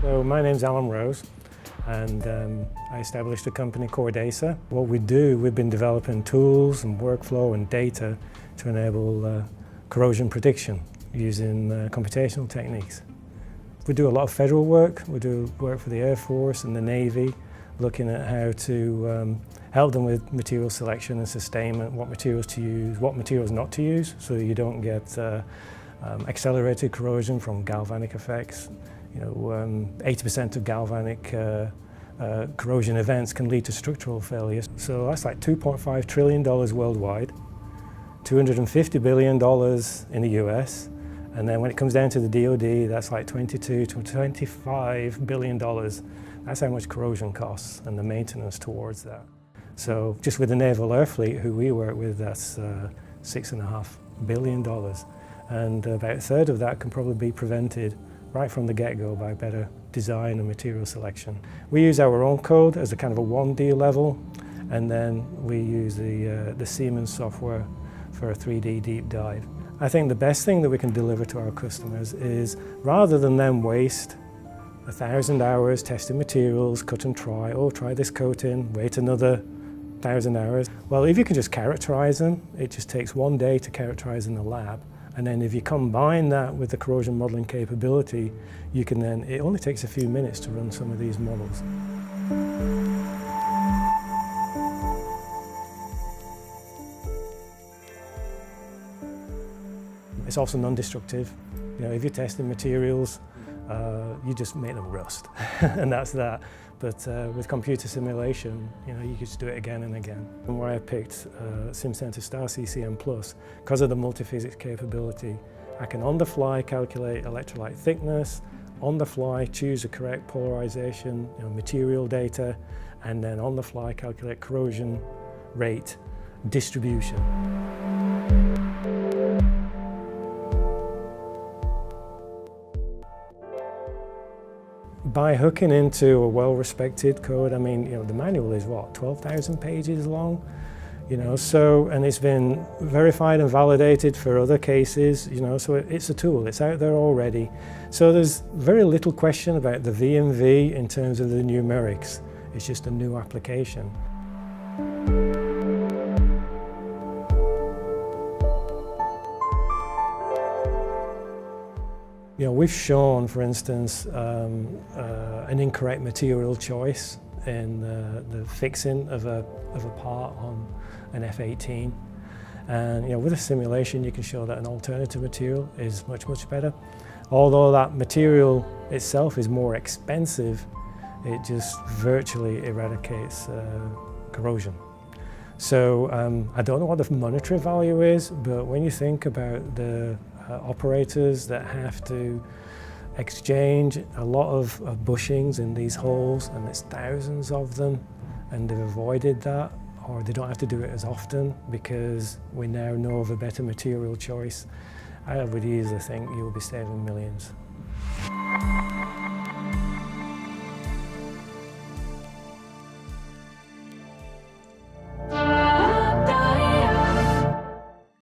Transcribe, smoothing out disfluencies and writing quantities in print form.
So my name's Alan Rose, and I established a company, Corrdesa. What we do, we've been developing tools and workflow and data to enable corrosion prediction using computational techniques. We do a lot of federal work. We do work for the Air Force and the Navy, looking at how to help them with material selection and sustainment, what materials to use, what materials not to use, so that you don't get accelerated corrosion from galvanic effects. 80% of galvanic corrosion events can lead to structural failures. So that's like $2.5 trillion worldwide, $250 billion in the US, and then when it comes down to the DoD, that's like $22 to $25 billion. That's how much corrosion costs and the maintenance towards that. So just with the Naval Air Fleet, who we work with, that's $6.5 billion. And about a third of that can probably be prevented right from the get-go by better design and material selection. We use our own code as a kind of a 1D level, and then we use the Siemens software for a 3D deep dive. I think the best thing that we can deliver to our customers is, rather than them waste 1,000 hours testing materials, cut and try, oh, try this coating, wait another 1,000 hours. Well, if you can just characterize them, it just takes 1 day to characterize in the lab. And then if you combine that with the corrosion modeling capability, you can then, it only takes a few minutes to run some of these models. It's also non-destructive. If you're testing materials, you just make them rust, and that's that. But with computer simulation, you can just do it again and again. And why I picked SimCenter STAR-CCM Plus, because of the multi-physics capability, I can on the fly calculate electrolyte thickness, on the fly choose the correct polarization, material data, and then on the fly calculate corrosion rate distribution. By hooking into a well-respected code, the manual is what, 12,000 pages long? And it's been verified and validated for other cases, so it's a tool, it's out there already. So there's very little question about the V&V in terms of the numerics. It's just a new application. We've shown, for instance, an incorrect material choice in the fixing of a part on an F-18. And with a simulation, you can show that an alternative material is much, much better. Although that material itself is more expensive, it just virtually eradicates corrosion. So I don't know what the monetary value is, but when you think about the operators that have to exchange a lot of bushings in these holes, and there's thousands of them, and they've avoided that, or they don't have to do it as often because we now know of a better material choice, I would easily think you'll be saving millions.